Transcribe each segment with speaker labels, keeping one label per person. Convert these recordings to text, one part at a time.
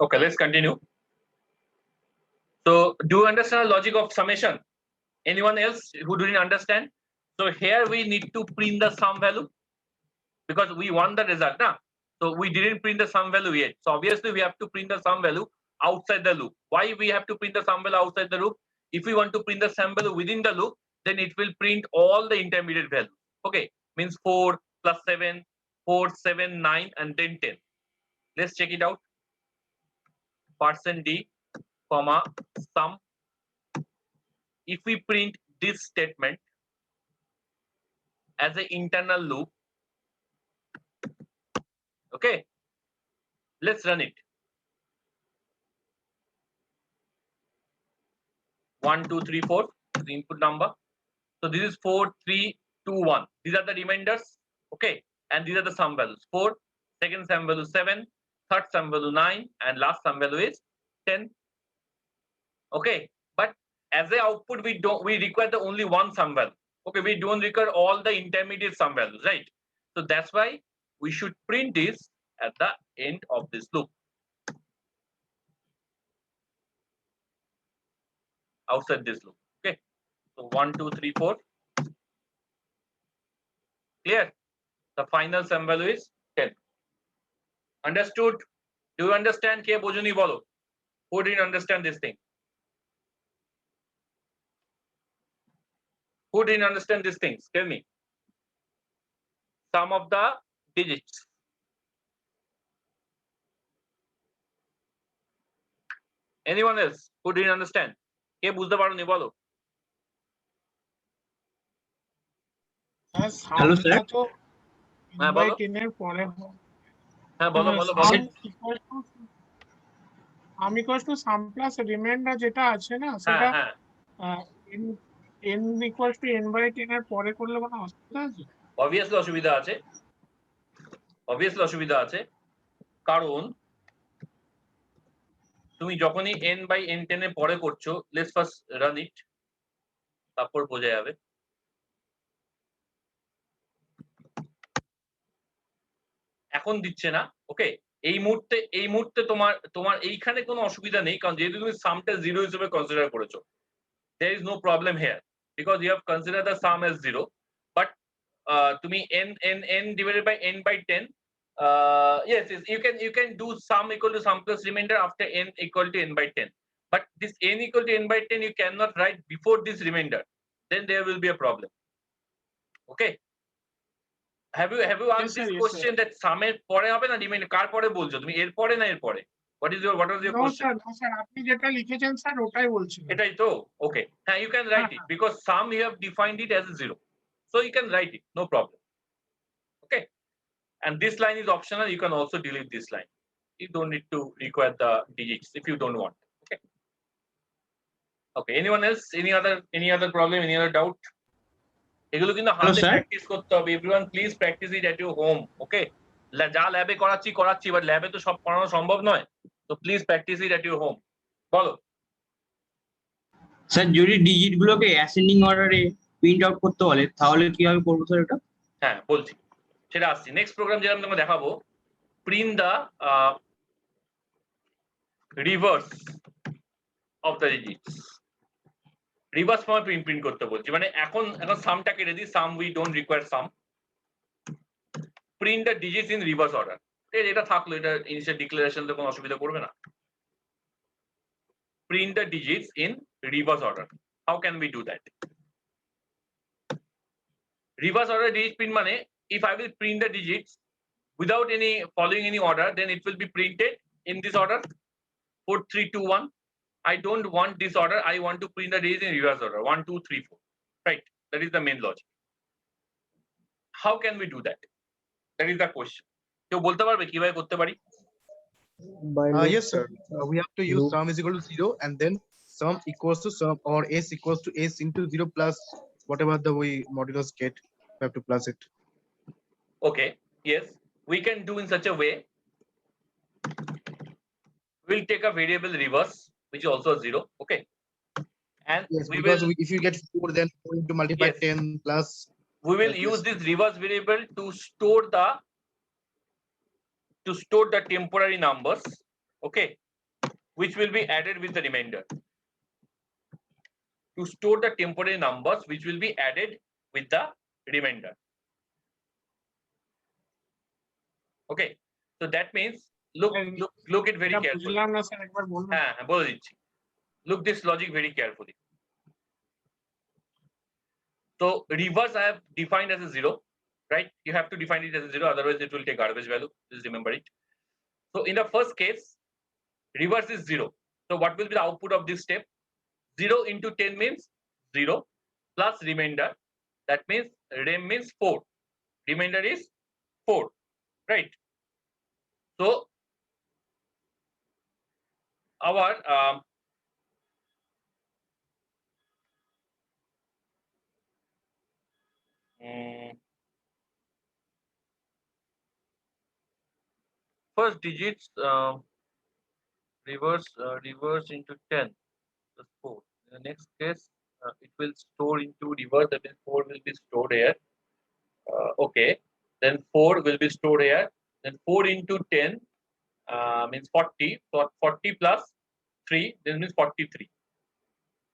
Speaker 1: Okay, let's continue. So do you understand the logic of summation? Anyone else who didn't understand? So here we need to print the sum value because we want the result. Nah? So we didn't print the sum value yet. So obviously we have to print the sum value outside the loop. Why we have to print the sum value outside the loop? If we want to print the sum value within the loop, then it will print all the intermediate values. Okay, means 4 plus 7, 4, 7, 9, and then 10. Let's check it out. %d, comma, sum. If we print this statement as an internal loop, okay, let's run it. 1, 2, 3, 4 is the input number. So this is 4, 3, 2, 1. These are the remainders, okay, and these are the sum values. 4, second sum value 7, third sum value 9, and last sum value is 10. Okay, but as a output we require the only one sum value. Okay, we don't require all the intermediate sum values, right? So that's why we should print this at the end of this loop. Outside this loop. Okay. So 1, 2, 3, 4. Clear? The final sum value is 10. Understood? Do you understand? Ke bojoni bolo? Who didn't understand this thing? Who didn't understand these things? Tell me. Sum of the digits. Anyone else who didn't understand? Ke bujhte paroni bolo?
Speaker 2: Hello sir.
Speaker 1: হ্যাঁ বলো হ্যাঁ বলো বলো বলো
Speaker 3: আমি equals to some plus reminder যেটা আছে না সেটা n ইকুয়ালস টু n/10 এর পরে করলে কোনো অসুবিধা আছে?
Speaker 1: অবভিয়াসলি অসুবিধা আছে কারণ তুমি যখনই n/n10 এর পরে করছো, লেটস ফার্স্ট রান ইট, তারপর বোঝা যাবে। এখন দিচ্ছে না, ওকে। এই মুহূর্তে তোমার এইখানে কোনো অসুবিধা নেই, কারণ যেহেতু তুমি সামটা 0 হিসেবে কনসিডার করেছো, there is no problem here because you have considered the sum as 0, but তুমি n divided by n/10, yes, you can do sum equal to sum plus remainder after n equal to n/10, but this n equal to n/10 you cannot write before this remainder, then there will be a problem. Okay, have you asked this question that sum এর পরে হবে না remainder কার পরে বলছো তুমি, এর পরে না এর পরে? what was your question?
Speaker 3: No sir, আপনি যেটা লিখেছেন স্যার ওটাই বলছি।
Speaker 1: এটাই তো, ওকে। হ্যাঁ, you can write it because sum you have defined it as a 0, so you can write it, no problem. Okay, and this line is optional, you can also delete this line, you don't need to require the digits if you don't want. Okay, okay, anyone else, any other problem, any other doubt? এগুলো কিন্তু হাতে practice করতে হবে। Everyone please practice it at your home. Okay, যা ল্যাবে করাচ্ছি but ল্যাবে তো সব করানো সম্ভব নয়, তো please practice it at your home. বলো
Speaker 2: স্যার, যদি ডিজিট গুলোকে অ্যাসেন্ডিং অর্ডারে প্রিন্ট আউট করতে বলে তাহলে কিভাবে করব স্যার এটা?
Speaker 1: হ্যাঁ বলছি, সেটা আসছি নেক্সট প্রোগ্রাম, যেটা আমি তোমাকে দেখাবো। Print the reverse of the digits, reverse ফর্মে প্রিন্ট করতে বলছি। মানে এখন সামটা কেটে দিই, sum we don't require sum, print the digits in reverse order. এটা থাকলো, এটা ইনিশিয়াল ডিক্লারেশন তো কোনো অসুবিধা করবে না। print the digits in reverse order. How can we do that? Reverse order digit print mane, if I will print the digits without following any order, then it will be printed in this order 4, 3, 2, 1. I don't want this order, I want to print the digits in reverse order 1, 2, 3, 4. Right, that is the main logic. How can we do that? That is the question. কেউ বলতে পারবে কিভাবে করতে পারি?
Speaker 4: Yes sir, we have to use sum is equal to 0 and then sum equals to sum, or s equals to s into 0 plus whatever the we modulus get, we have to plus it.
Speaker 1: Okay, yes, we can do in such a way. We'll take a variable reverse which is also a 0, okay, and
Speaker 4: yes, because if you get 4 then 4 into multiply 10 plus,
Speaker 1: we will use this reverse variable to store the temporary numbers, okay, which will be added with the remainder. To store the temporary numbers which will be added with the remainder. Okay, so that means look it very
Speaker 3: এটা
Speaker 1: carefully.
Speaker 3: বুঝলাম না sir, একবার বলুন।
Speaker 1: হ্যাঁ, বলে দিচ্ছি। Look this logic very carefully. So reverse I have defined as a 0, right? You have to define it as a 0, otherwise it will take garbage value. Just remember it. So in the first case, reverse is 0. So what will be the output of this step? 0 into 10 means 0 plus remainder. That means rem means 4. Remainder is 4, right? So our first digits reverse into 10 plus 4. In the next case, it will store into reverse. That means 4 will be stored here. Okay, then 4 will be stored here. Then 4 into 10 means 40. So 40 plus 3, this means 43.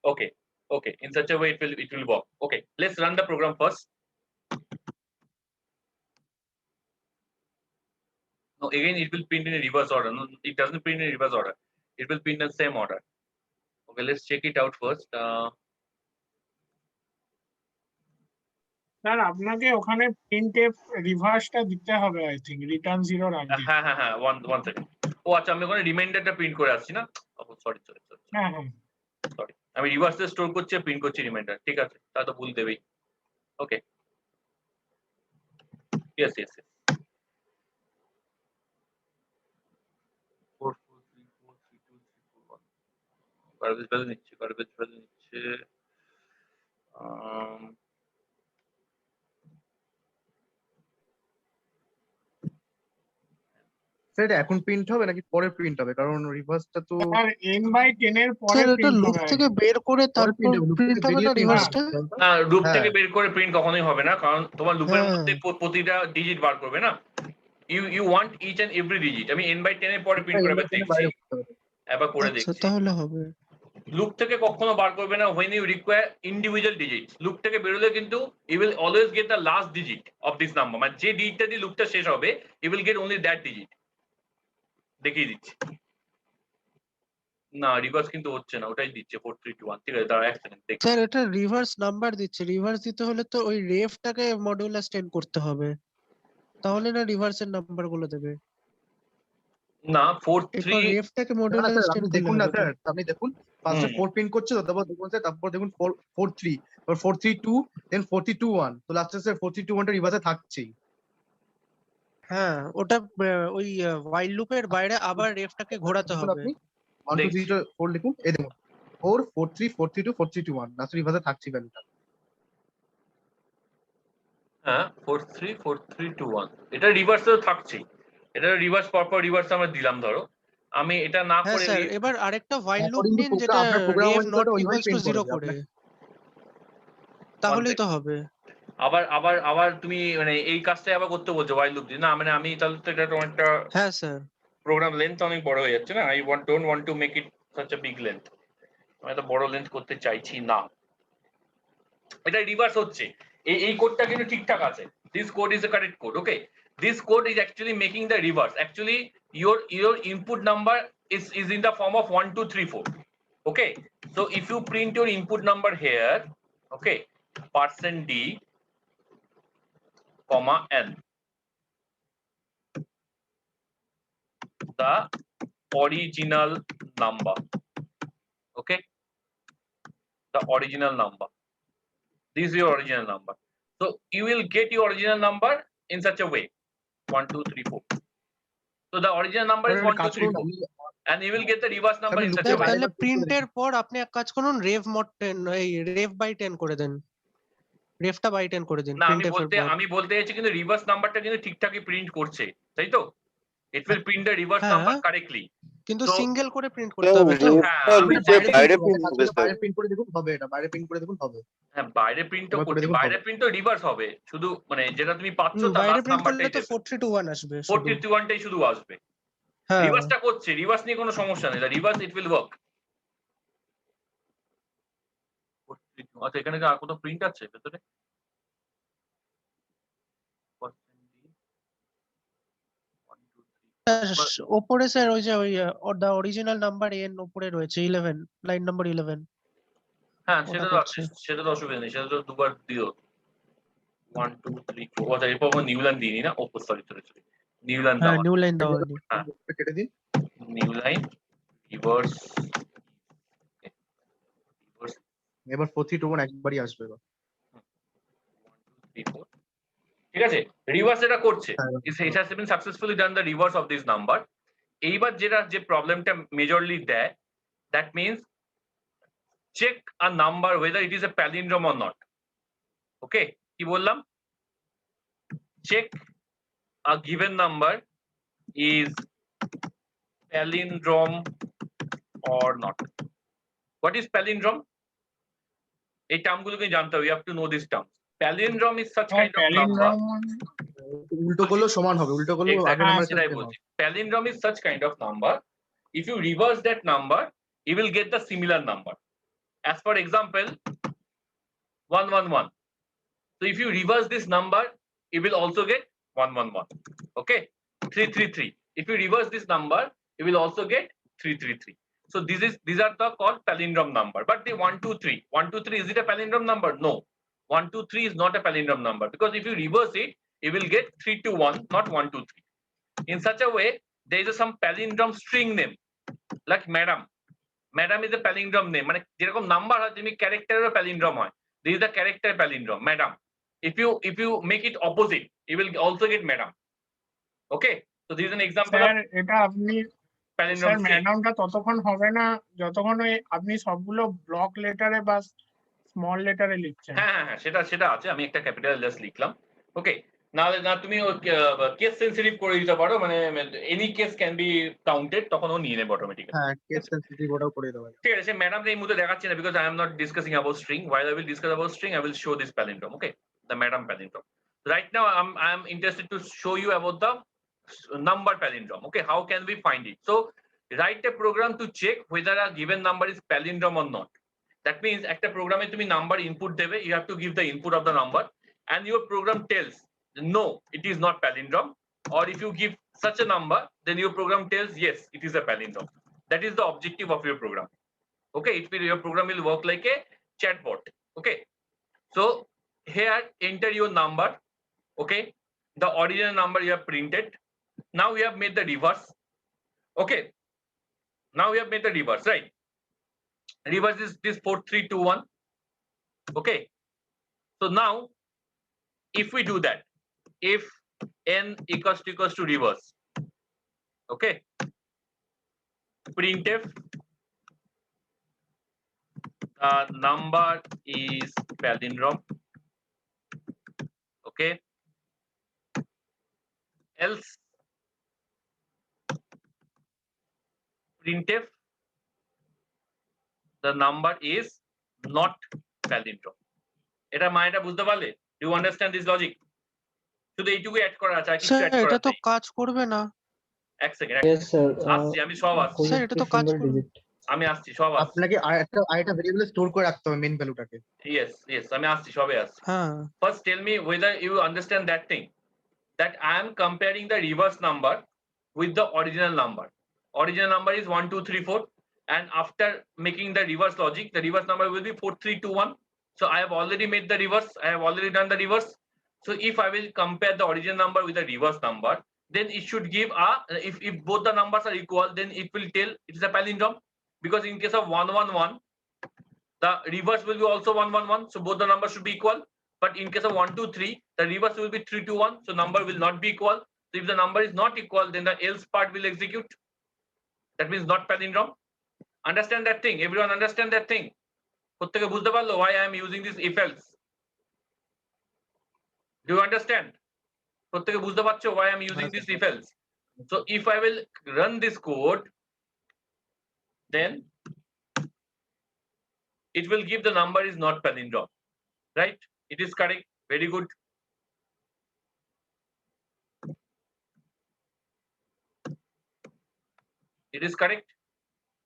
Speaker 1: Okay, okay. In such a way, it will work. Okay, let's run the program first. No, again, it will print in a reverse order. No, it doesn't print in a reverse order. It will print in the same order. Okay, let's check it out first.
Speaker 3: Sir আপনাকে ওখানে printf রিভার্সটা দিতে হবে, I thing return 0 রাখবে।
Speaker 1: হ্যাঁ, one second. ও আচ্ছা, আমি ওখানে রিমাইন্ডারটা print করে আসছি না? সরি।
Speaker 3: হ্যাঁ,
Speaker 1: সরি, আমি রিভার্সে স্টোর করছি, প্রিন্ট করছি রিমাইন্ডার। ঠিক আছে, তা তো ভুল দেবেই। ওকে, yes. 4 4 3 4 3 2 3 4 1 garbage value নিচ্ছে।
Speaker 4: স্যার এটা এখন প্রিন্ট হবে নাকি পরে প্রিন্ট হবে? কারণ রিভার্সটা তো
Speaker 3: স্যার n/10 এর পরে
Speaker 5: স্যার এটা
Speaker 3: প্রিন্ট
Speaker 5: লুপ
Speaker 3: হবে।
Speaker 5: থেকে বের করে তারপর প্রিন্ট হবে না রিভার্সটা?
Speaker 1: না, লুপ
Speaker 4: হ্যাঁ।
Speaker 1: থেকে বের করে প্রিন্ট কখনোই হবে না, কারণ তোমার লুপের
Speaker 5: হ্যাঁ।
Speaker 1: মধ্যে প্রতিটা ডিজিট বার করবে না। You want each and every digit. আমি n/10 এর পরে প্রিন্ট করে দেখছি, এবার করে
Speaker 5: আচ্ছা
Speaker 1: দেখছি।
Speaker 5: তাহলে হবে।
Speaker 1: লুপ থেকে কখনো বার করবে না when you require individual digits. Loop থেকে বেরোলে কিন্তু you will always get the last digit of this number. মানে যে ডিজিটটা দিয়ে লুপটা শেষ হবে, you will get only that digit. দেখিয়ে দিচ্ছি। না, রিভার্স কিন্তু হচ্ছে না, ওটাই দিচ্ছে 4 3 2 1। ঠিক আছে, দাঁড়া এক সেকেন্ড দেখি।
Speaker 5: স্যার এটা রিভার্স নাম্বার দিচ্ছে, রিভার্স দিতে হলে তো ওই রেফটাকে মডুলাস 10 করতে হবে, তাহলে না রিভার্সের নাম্বার গুলো দেবে।
Speaker 1: না, 4
Speaker 5: এরপর
Speaker 1: 3
Speaker 5: রেফটাকে মডুলাস 10
Speaker 4: আপনি
Speaker 5: করলে
Speaker 4: দেখুন না
Speaker 5: হবে।
Speaker 4: স্যার, আপনি দেখুন ফার্স্টে 4 প্রিন্ট করছে তো, তারপর দেখুন 4 4 3, তারপর 4 3 2, দেন 4 3 2 1। তো লাস্টে স্যার 4 3 2 1 টা রিভার্সে থাকছেই।
Speaker 5: হ্যাঁ, ওটা ওই while লুপের বাইরে আবার রেফটাকে ঘোরাতে
Speaker 4: দেখুন
Speaker 5: হবে।
Speaker 4: আপনি 1 2 3 4 লিখুন, এই দেখুন 4 4 3 4 3 2 4 3 2 1, লাস্টে রিভার্সে থাকছে ভ্যালুটা।
Speaker 1: হ্যাঁ, 4 3 4 3 2 1 এটা রিভার্সেও থাকছে। এটা রিভার্স পরপর রিভার্স আমরা দিলাম। ধরো আমি এটা না
Speaker 5: হ্যাঁ
Speaker 1: করে
Speaker 5: স্যার, এবার আরেকটা while লুপ
Speaker 4: According to
Speaker 5: নিন যেটা
Speaker 4: আপনার প্রোগ্রাম
Speaker 5: ref
Speaker 4: অনুযায়ী
Speaker 5: not
Speaker 4: ওটা ওইভাবে
Speaker 5: equals to
Speaker 4: print
Speaker 5: 0
Speaker 4: করবে।
Speaker 5: করে, তাহলেই তো হবে।
Speaker 1: আবার তুমি মানে এই কাজটাই আবার করতে বলছো while loop দিয়ে? না, মানে আমি তাহলে তো এটা তোমার একটা
Speaker 5: হ্যাঁ স্যার।
Speaker 1: প্রোগ্রাম লেন্থ অনেক বড় হয়ে যাচ্ছে না। don't want to make it such a big length. আমি এত বড় লেন্থ করতে চাইছি না। এটা রিভার্স হচ্ছে, এই কোডটা কিন্তু ঠিকঠাক আছে। This code is the correct code. Okay, this code is actually making the reverse. Actually your input number is in the form of 1 2 3 4. Okay, so if you print your input number here, okay, %d, n, the original number. Okay, the original number. This is your original number. So you will get your original number in such a way, 1 2 3 4. So the original number is 1 2 3 4, and you will get the reverse number in such a
Speaker 5: sir
Speaker 1: way.
Speaker 5: তাহলে প্রিন্টের পর আপনি এক কাজ করুন, রেফ mod 10 এই রেফ by 10 করে দেন, রেফটা by 10 করে দিন
Speaker 1: না,
Speaker 5: প্রিন্টের পর।
Speaker 1: আমি বলতে চাইছি কিন্তু রিভার্স নাম্বারটা কিন্তু ঠিকঠাকই প্রিন্ট করছে, তাই তো? It will print the reverse
Speaker 5: হ্যাঁ,
Speaker 1: number correctly.
Speaker 5: কিন্তু
Speaker 1: So-
Speaker 5: সিঙ্গেল করে প্রিন্ট করতে হবে তো।
Speaker 4: বাইরে প্রিন্ট করে দেখুন হবে, এটা বাইরে প্রিন্ট করে দেখুন হবে।
Speaker 1: হ্যাঁ, বাইরে প্রিন্ট তো
Speaker 4: এবার করে
Speaker 1: করছি,
Speaker 4: দেখুন
Speaker 1: বাইরে
Speaker 4: হবে।
Speaker 1: প্রিন্ট তো রিভার্স হবে, শুধু মানে যেটা তুমি পাচ্ছো তার
Speaker 5: বাইরে
Speaker 1: লাস্ট
Speaker 5: প্রিন্ট করলে
Speaker 1: নাম্বারটাই
Speaker 5: তো
Speaker 1: দেবে।
Speaker 5: 4321 আসবে শুধু।
Speaker 1: 4321টাই শুধু আসবে।
Speaker 5: হ্যাঁ
Speaker 1: রিভার্সটা করছে, রিভার্স নিয়ে কোনো সমস্যা নেই, রিভার্স ইট উইল ওয়ার্ক। আচ্ছা এখানে কি আর কোনো প্রিন্ট আছে ভেতরে?
Speaker 5: ওপরে স্যার ওই যে ওই দা অরিজিনাল নাম্বার এন ওপরে রয়েছে 11 লাইন নাম্বার 11।
Speaker 1: হ্যাঁ
Speaker 5: ওটা
Speaker 1: সেটা তো
Speaker 5: করছে।
Speaker 1: সেটা তো অসুবিধা নেই, সেটা তো দুবার দিও। 1 2 3 4 আচ্ছা এরপর আমরা নিউ লাইন দিইনি না? Oh sorry sorry sorry, new line
Speaker 5: হ্যাঁ
Speaker 1: দেওয়া,
Speaker 5: নিউ লাইন দেওয়া হয়নি।
Speaker 1: হ্যাঁ
Speaker 4: কেটে দিন।
Speaker 1: নিউ লাইন রিভার্স রিভার্স
Speaker 4: এবার 4 3 2 1 একবারই আসবে এবার।
Speaker 1: 1 2 3 4 ঠিক আছে, রিভার্স এটা করছে,
Speaker 4: হ্যাঁ,
Speaker 1: it has been successfully done the reverse of this number। এইবার যেটা যে প্রবলেমটা মেজরলি দেয়, that means check a number whether it is a palindrome or not। ওকে কি বললাম? check a given number is palindrome or not। what is palindrome? এই টার্মগুলোকে জানতে হবে, you have to know this term। palindrome is such kind of number,
Speaker 4: উল্টো করলেও সমান হবে, উল্টো করলেও
Speaker 1: exactly,
Speaker 4: আগের নাম্বার
Speaker 1: সেটাই বলছি, palindrome is such kind of number, if you reverse that number you will get the similar number। as for example 111, so if you reverse this number you will also get 111। okay, 333, if you reverse this number you will also get 333। so these are the called palindrome number। but the 123 123, is it a palindrome number? No, 123 is not a palindrome number, because if you reverse it you will get 321, not 123। in such a way there is some palindrome string name like madam। madam is a palindrome name, মানে যেরকম number হয় তুমি ক্যারেক্টারেরও palindrome হয়, this is the character palindrome madam। if you make it opposite you will also get madam। okay, so this is an example
Speaker 3: sir
Speaker 1: of
Speaker 3: এটা আপনি
Speaker 1: palindrome
Speaker 3: sir
Speaker 1: string।
Speaker 3: ম্যাডামটা ততক্ষণ হবে না যতক্ষণ ওই আপনি সবগুলো ব্লক লেটারে বা স্মল লেটারে লিখছেন।
Speaker 1: হ্যাঁ হ্যাঁ হ্যাঁ সেটা আছে, আমি একটা ক্যাপিটাল জাস্ট লিখলাম। ওকে, না তুমি কেস সেনসিটিভ করে দিতে পারো, মানে any case can be counted, তখন ও নিয়ে নেবে অটোমেটিক্যালি।
Speaker 4: হ্যাঁ কেস সেনসিটিভ ওটাও করে দেওয়া যায়।
Speaker 1: ঠিক আছে, ম্যাডাম এই মুহূর্তে দেখাচ্ছি না, because I am not discussing about string। while I will discuss about string I will show this palindrome। okay, the madam palindrome। right now I am interested to show you about the number palindrome। okay, how can we find it? so write a program to check whether a given number is palindrome or not। that means একটা প্রোগ্রামে তুমি number input দেবে, you have to give the input of the number and your program tells no it is not palindrome, or if you give such a number then your program tells yes it is a palindrome। that is the objective of your program। okay, your program will work like a chatbot। okay, so here enter your number। okay, the original number you have printed, now we have made the reverse। okay, now we have made the reverse, right? Reverse is this 4321। okay, so now if we do that, if n equals to reverse, okay, printf number is palindrome। okay, else printf the number is not palindrome। এটা মানেটা বুঝতে পারলে? do you understand this logic? শুধু এইটুকু add করা আছে, আর কিছু
Speaker 5: sir
Speaker 1: add করা
Speaker 5: এটা তো
Speaker 1: নেই।
Speaker 5: কাজ করবে না।
Speaker 1: এক সেকেন্ড
Speaker 6: Yes, sir.
Speaker 1: আসছি, আমি সব আসছি,
Speaker 5: স্যার এটা তো কাজ
Speaker 6: Single
Speaker 5: করবে।
Speaker 6: digit.
Speaker 1: আমি আসছি সব আসছি।
Speaker 4: আপনাকে আরেকটা ভেরিয়েবল স্টোর করে রাখতে হবে মেইন ভ্যালুটাকে।
Speaker 1: yes আমি আসছি, সবে আসছি।
Speaker 5: হ্যাঁ
Speaker 1: first tell me whether you understand that thing, that I am comparing the reverse number with the original number। original number is 1 2 3 4 and after making the reverse logic the reverse number will be 4321। so I have already made the reverse, I have already done the reverse। so if I will compare the original number with the reverse number then it should give a, if both the numbers are equal then it will tell it is a palindrome, because in case of 111 the reverse will be also 111, so both the numbers should be equal। but in case of 123 the reverse will be 321, so number will not be equal। so if the number is not equal then the else part will execute, that means not palindrome। understand that thing? everyone understand that thing? প্রত্যেকে বুঝতে পারলো why I am using this if else? do you understand? প্রত্যেকে বুঝতে পারছো why I am using this if else? so if I will run this code then it will give the number is not palindrome, right? it is correct, very good। It is correct.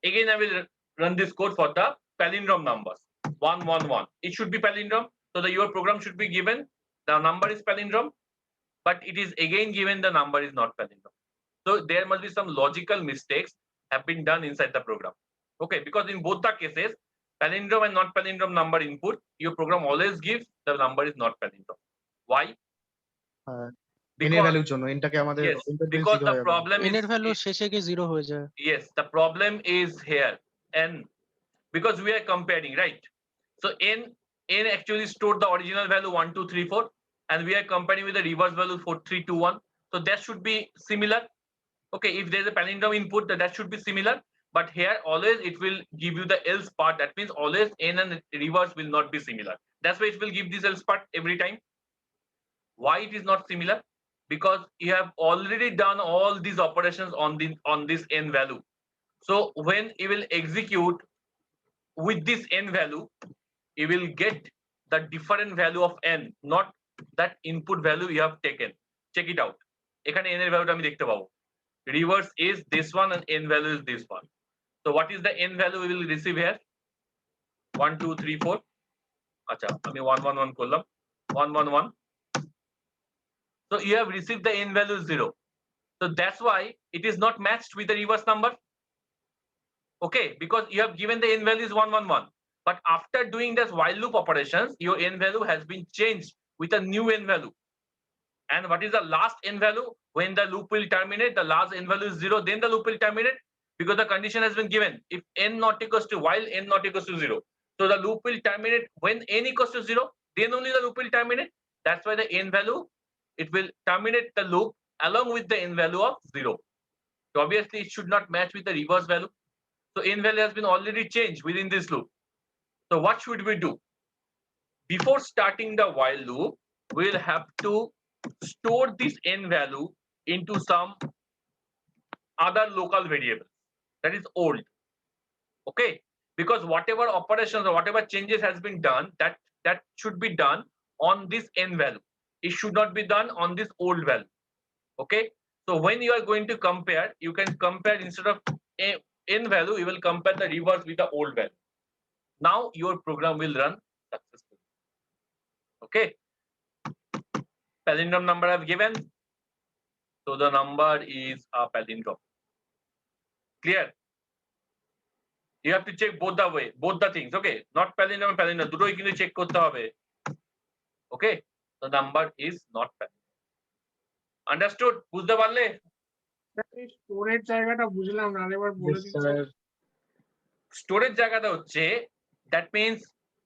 Speaker 1: Again, I will run this code for the palindrome numbers. 111. It should be palindrome. So your program should be given the number is palindrome, but it is again given the number is not palindrome. So there must be some logical mistakes have been done inside the program. Okay, because in both the cases, palindrome and not palindrome number input, your program always gives the number is not palindrome. Why?
Speaker 4: n এর ভ্যালুর জন্য এটাকে আমাদের
Speaker 1: Yes,
Speaker 4: input value
Speaker 1: because
Speaker 4: 0
Speaker 1: the
Speaker 4: হয়ে যাবে।
Speaker 1: problem
Speaker 5: n এর value
Speaker 1: is
Speaker 5: শেষে গিয়ে 0 হয়ে যায়।
Speaker 1: yes, the problem is here, and because we are comparing, right? So n actually stored the original value 1 2 3 4, and we are comparing with the reverse value 4 3 2 1. So that should be similar. Okay, if there's a palindrome input, that should be similar. But here always it will give you the else part. That means always n and reverse will not be similar. That's why it will give this else part every time. Why it is not similar? Because you have already done all these operations on this n value. So when you will execute with this n value, you will get the different value of n, not that input value you have taken. Check it out. এখানে n এর ভ্যালুটা আমি দেখতে পাবো। Reverse is this one and n value is this one. So what is the n value we will receive here? 1 2 3 4. আচ্ছা আমি 111 করলাম 111. So you have received the n value 0. So that's why it is not matched with the reverse number. Okay, because you have given the n value is 111. But after doing this while loop operations, your n value has been changed with a new n value. And what is the last n value? When the loop will terminate, the last n value is 0, then the loop will terminate because the condition has been given. If n not equals to while n not equals to 0. So the loop will terminate when n equals to 0, then only the loop will terminate. That's why the n value, it will terminate the loop along with the n value of 0. So obviously it should not match with the reverse value. So n value has been already changed within this loop. So what should we do? Before starting the while loop, we'll have to store this n value into some other local variable that is old. Okay, because whatever operations or whatever changes has been done, that should be done on this n value. It should not be done on this old value. Okay, so when you are going to compare, you can compare instead of n value, you will compare the reverse with the old value. Now your program will run successfully. Okay, palindrome number I've given, so the number is a palindrome. Clear? You have to check both the way, both the things. Okay, not palindrome and palindrome, দুটোই কিন্তু check করতে হবে. Okay, the number is not palindrome. Understood? বুঝতে পারলে?
Speaker 3: Storage জায়গাটা বুঝলাম না, আরেকবার বলে দিন স্যার।
Speaker 1: স্টোরেজ জায়গাটা হচ্ছে that means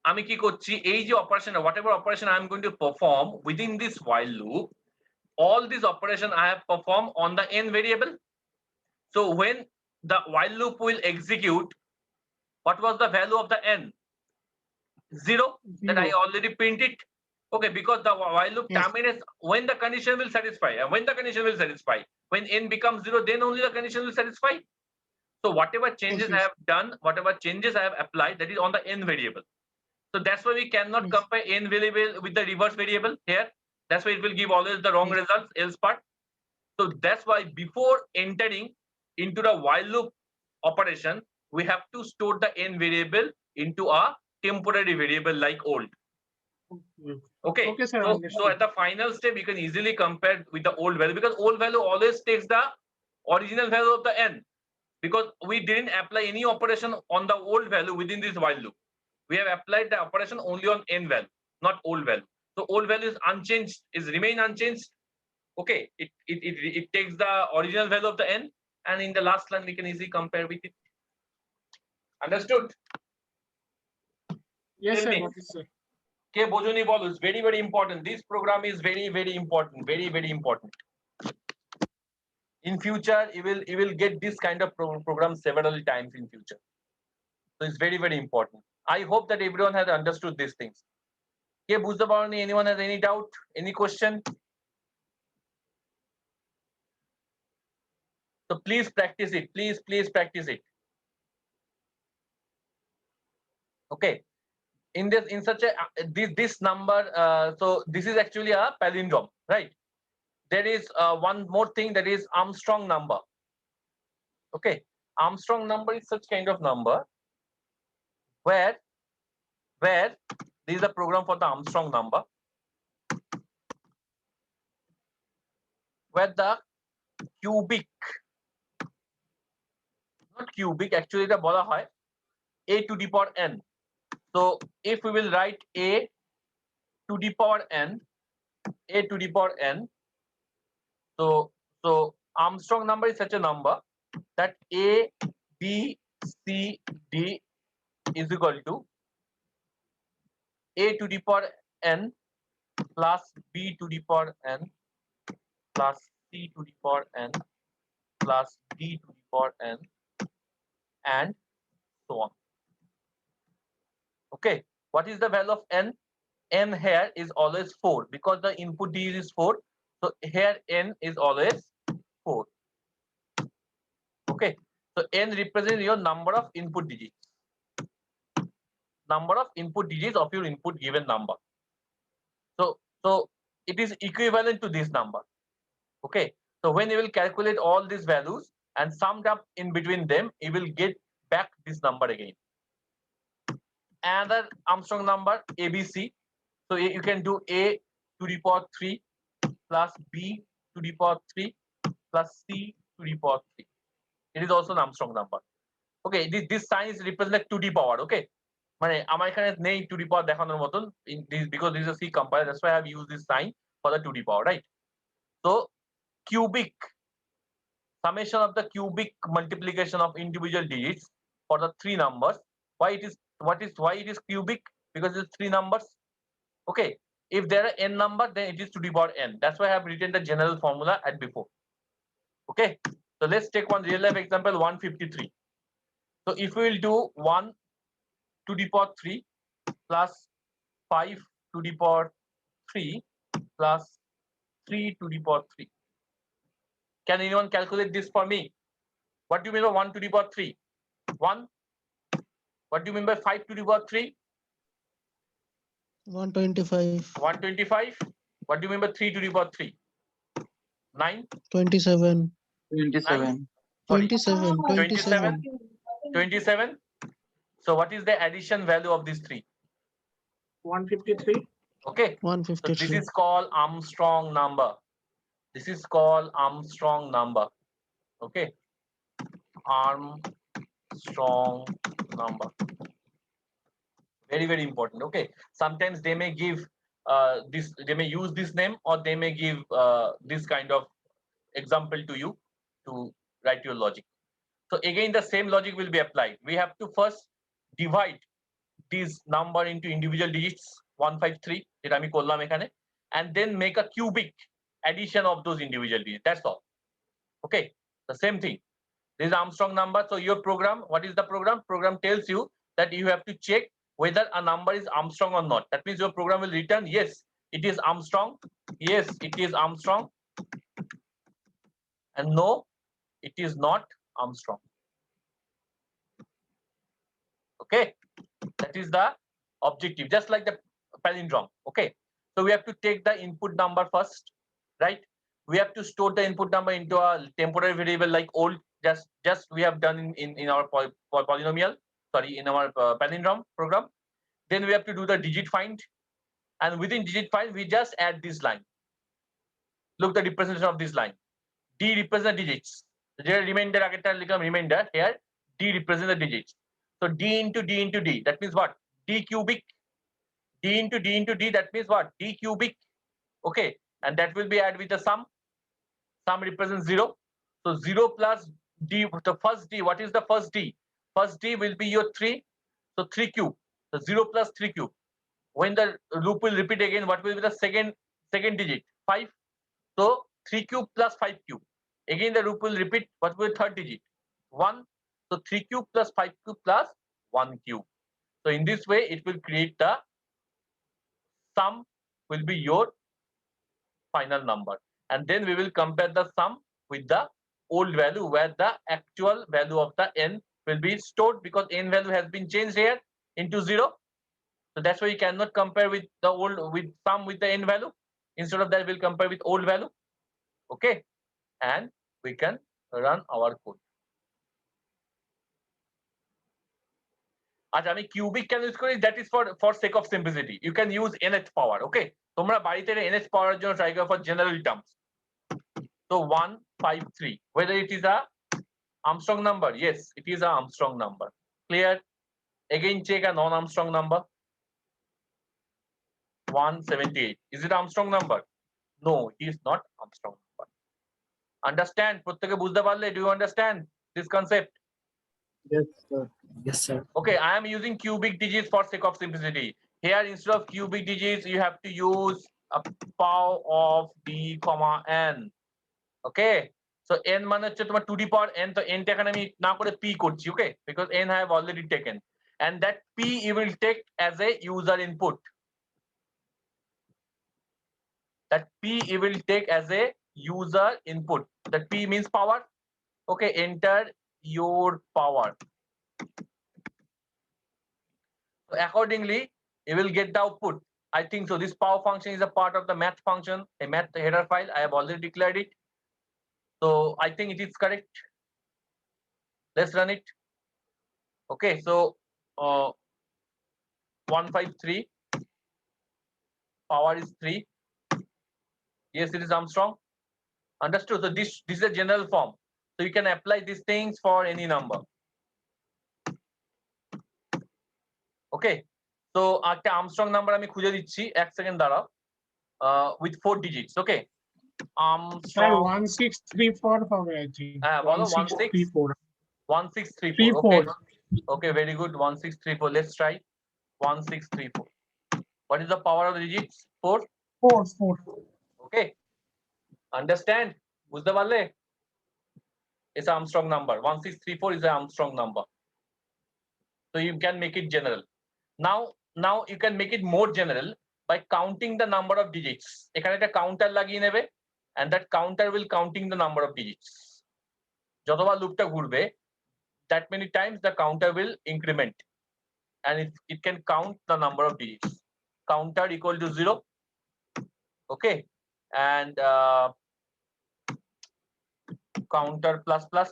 Speaker 1: আমি কি করছি এই যে operation whatever operation I am going to perform within this while loop, all these operation I have performed on the n variable. So when the while loop will execute, what was the value of the n? 0. That I already print it. Okay, because the while loop terminates when the condition will satisfy, and when the condition will satisfy, when n becomes 0, then only the condition will satisfy. So whatever changes I have done, whatever changes I have applied, that is on the n variable. So that's why we cannot compare n variable with the reverse variable here. That's why it will give always the wrong results, else part. So that's why before entering into the while loop operation, we have to store the n variable into a temporary variable like old. Okay,
Speaker 3: Okay, sir,
Speaker 1: so at the final step, you can easily compare with the old value because old value always takes the original value of the n, because we didn't apply any operation on the old value within this while loop. We have applied the operation only on n value, not old value. So old value is unchanged, is remain unchanged. Okay, it takes the original value of the n, and in the last line we can easily compare with it. Understood?
Speaker 3: Yes,
Speaker 1: Tell
Speaker 3: sir.
Speaker 1: me.
Speaker 3: What is sir?
Speaker 1: কে বোঝনি বলো, is very very important. This program is very very important, very very important. In future you will get this kind of program several times in future. So it's very very important. I hope that everyone has understood these things. কে বুঝতে পারোনি? Anyone has any doubt, any question? So please practice it, please practice it. Okay, in such a this number, so this is actually a palindrome, right? There is one more thing, that is Armstrong number. Okay, Armstrong number is such kind of number where this is a program for the Armstrong number, where the cubic, not cubic, actually এটা বলা হয় a to the power n. So if we will write a to the power n, a to the power n, so Armstrong number is such a number that a, b, c, d is equal to a to the power n plus b to the power n plus c to the power n plus d to the power n and so on. Okay, what is the value of n? N here is always 4 because the input digit is 4. So here n is always 4. Okay, so n represents your number of input digits. Number of input digits of your input given number. So it is equivalent to this number. Okay, so when you will calculate all these values and summed up in between them, you will get back this number again. Another Armstrong number ABC. So you can do a to the power 3 plus b to the power 3 plus c to the power 3. It is also an Armstrong number. Okay, this sign is represent to the power. Okay, মানে আমার এখানে নেই to the power দেখানোর মতন because this is a C compiler. That's why I have used this sign for the to the power, right? So cubic, summation of the cubic multiplication of individual digits for the three numbers. Why it is cubic? Because it's three numbers. Okay, if there are n number, then it is to the power n. That's why I have written the general formula at before. Okay, so let's take one real life example, 153. So if we will do 1 to the power 3 plus 5 to the power 3 plus 3 to the power 3. Can anyone calculate this for me? What do you mean by 1 to the power 3? 1. What do you mean by 5 to the power 3?
Speaker 5: 125.
Speaker 1: 125. What do you mean by 3 to the power 3? 9.
Speaker 5: 27.
Speaker 2: 27.
Speaker 5: 27.
Speaker 1: 27. 27. So what is the addition value of these three?
Speaker 3: 153.
Speaker 1: Okay. So
Speaker 5: 153.
Speaker 1: this is called Armstrong number. This is called Armstrong number. Okay. Armstrong number. Very, very important. Okay. Sometimes they may give they may use this name, or they may give this kind of example to you to write your logic. So again, the same logic will be applied. We have to first divide this number into individual digits 153 যেটা আমি করলাম এখানে, and then make a cubic addition of those individual digits. That's all. Okay, the same thing. This is Armstrong number. So your program, what is the program? Program tells you that you have to check whether a number is Armstrong or not. That means your program will return yes, it is Armstrong. Yes, it is Armstrong. And no, it is not Armstrong. Okay, that is the objective, just like the palindrome. Okay, so we have to take the input number first, right? We have to store the input number into a temporary variable like old, just we have done in our polynomial, sorry, in our palindrome program. Then we have to do the digit find, and within digit find we just add this line. Look the representation of this line. D represent digits. The remainder remainder here, D represent the digits. So D into D into D, that means what? D cubic. D into D into D, that means what? D cubic. Okay, and that will be added with the sum. Sum represents 0. So 0 plus D, the first D, what is the first D? First D will be your 3. So 3 cube. So 0 plus 3 cube. When the loop will repeat again, what will be the second digit? 5. So 3 cube plus 5 cube. Again the loop will repeat. What will be the third digit? 1. So 3 cube plus 5 cube plus 1 cube. So in this way, it will create the sum will be your final number. And then we will compare the sum with the old value, where the actual value of the n will be stored, because n value has been changed here into 0. So that's why you cannot compare with the old with sum with the n value. Instead of that, we'll compare with old value. Okay, and we can run our code. আচ্ছা আমি cubic কেন use করি, that is for sake of simplicity. You can use nth power. Okay, তোমরা বাড়িতে nth power জন্য try করো for general terms. So 153, whether it is a Armstrong number, yes, it is a Armstrong number. Clear? Again check a non-Armstrong number. 178, is it Armstrong number? No, it is not Armstrong number. Understand? প্রত্যেকে বুঝতে পারলে? Do you understand this concept?
Speaker 4: Yes, sir.
Speaker 2: Yes, sir.
Speaker 1: Okay, I am using cubic digits for sake of simplicity. Here, instead of cubic digits, you have to use a power of d comma n. Okay, so n মানে হচ্ছে তোমার 2 to the power n, তো n টা এখানে আমি না করে p করছি, okay, because n I have already taken, and that p you will take as a user input. That p you will take as a user input. That p means power. Okay, enter your power. So accordingly, you will get the output. I think so. This power function is a part of the math function, a math header file. I have already declared it. So I think it is correct. Let's run it. Okay, so 153, power is 3. Yes, it is Armstrong. Understood? So this is a general form. So you can apply these things for any number. Okay, so একটা Armstrong number আমি খুঁজে দিচ্ছি, এক second দাঁড়াও, with 4 digits. Okay,
Speaker 3: sir
Speaker 1: Armstrong
Speaker 3: 1634 হবে I think.
Speaker 1: হ্যাঁ বলো
Speaker 3: 1634
Speaker 1: 1634. Okay, okay, very good. 1634. Let's try 1634. What is the power of the digits? 4.
Speaker 3: 4
Speaker 1: Okay, understand? বুঝতে পারলে? It's an Armstrong number. 1634 is an Armstrong number. So you can make it general. Now you can make it more general by counting the number of digits. এখানে একটা counter লাগিয়ে নেবে, and that counter will counting the number of digits. যতবার লুপটা ঘুরবে, that many times the counter will increment, and it can count the number of digits. Counter equal to 0. Okay, and counter plus plus.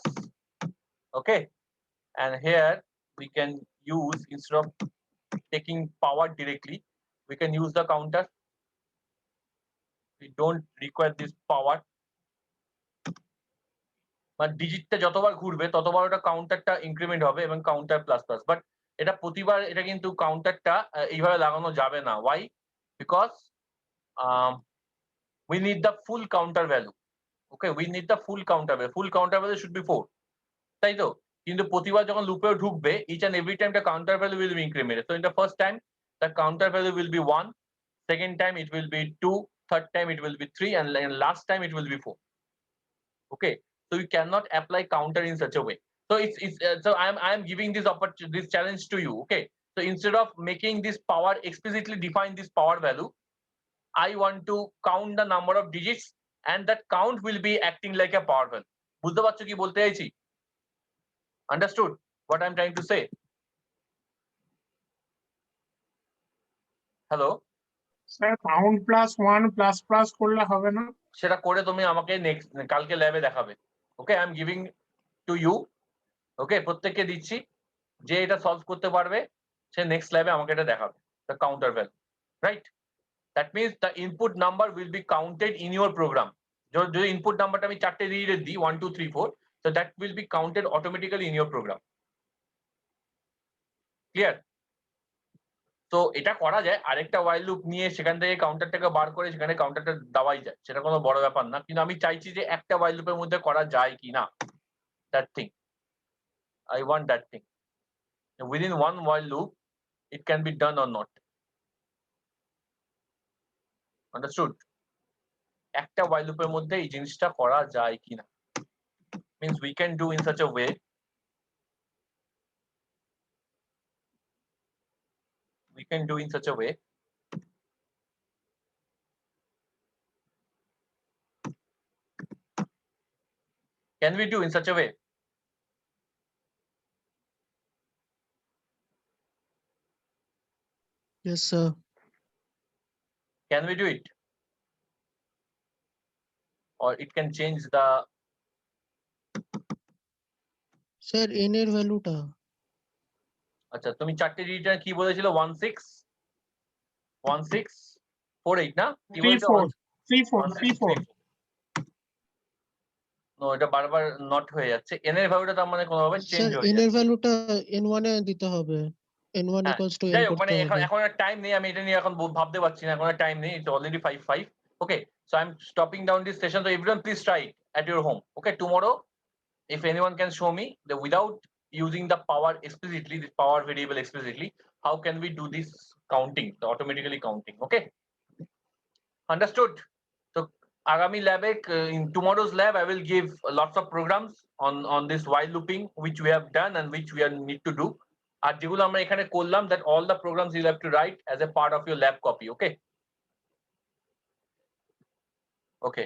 Speaker 1: Okay, and here we can use, instead of taking power directly, we can use the counter. We don't require this power. মানে ডিজিটটা যতবার ঘুরবে ততবার ওটা কাউন্টারটা increment হবে এবং counter plus plus, but এটা প্রতিবার এটা কিন্তু কাউন্টারটা এইভাবে লাগানো যাবে না। Why? Because we need the full counter value. Okay, we need the full counter value. Full counter value should be 4. তাই তো? কিন্তু প্রতিবার যখন লুপেও ঢুকবে, each and every time the counter value will be incremented. So in the first time the counter value will be 1, second time it will be 2, third time it will be 3, and last time it will be 4. Okay, so you cannot apply counter in such a way. So so I am giving this challenge to you. Okay, so instead of making this power explicitly define this power value, I want to count the number of digits, and that count will be acting like a power value. বুঝতে পারছো কি বলতে চাইছি? Understood what I'm trying to say? Hello?
Speaker 3: Sir count plus 1 plus plus করলে হবে না?
Speaker 1: সেটা করে তুমি আমাকে নেক্সট কালকে ল্যাবে দেখাবে। Okay, I am giving to you. Okay, প্রত্যেককে দিচ্ছি, যে এটা সলভ করতে পারবে সে নেক্সট ল্যাবে আমাকে এটা দেখাবে, the counter value, right? That means the input number will be counted in your program. যদি ইনপুট নাম্বারটা আমি 4টে দিয়ে দিই 1 2 3 4, so that will be counted automatically in your program. Clear? তো এটা করা যায়, আরেকটা while loop নিয়ে সেখান থেকে কাউন্টারটাকে বার করে সেখানে কাউন্টারটা দেওয়াই যায়, সেটা কোনো বড় ব্যাপার না। কিন্তু আমি চাইছি যে একটা while loop এর মধ্যে করা যায় কিনা, that thing I want, that thing within one while loop it can be done or not. Understood? একটা while loop এর মধ্যে এই জিনিসটা করা যায় কিনা, means we can do in such a way, we can do in such a way can we do in such a way?
Speaker 5: Yes, sir.
Speaker 1: Can we do it? Or it can change the
Speaker 5: sir n এর ভ্যালুটা
Speaker 1: আচ্ছা তুমি চারটে ডিজিটের কি বলেছিল 1648 না কি বলেছো
Speaker 3: 34
Speaker 1: নো এটা বারবার নট হয়ে যাচ্ছে n এর ভ্যালুটা তার মানে কোনোভাবে চেঞ্জ
Speaker 5: স্যার
Speaker 1: হয়ে
Speaker 5: n
Speaker 1: যাচ্ছে
Speaker 5: এর ভ্যালুটা n1 এ দিতে হবে n1
Speaker 1: হ্যাঁ,
Speaker 5: ইকুয়ালস টু n
Speaker 1: যাই হোক মানে
Speaker 5: করতে
Speaker 1: এখন
Speaker 5: হবে
Speaker 1: এখন আর টাইম নেই আমি এটা নিয়ে এখন ভাবতে পারছি না এখন আর টাইম নেই it's already 5:05 okay so I'm stopping down this session so everyone please try it at your home okay tomorrow if anyone can show me that without using the power explicitly this power variable explicitly how can we do this counting the automatically counting okay understood so agami lab in tomorrow's lab I will give lots of programs on this while looping which we have done and which we are need to do আর যেগুলো আমরা এখানে করলাম that all the programs you have to write as a part of your lab copy okay okay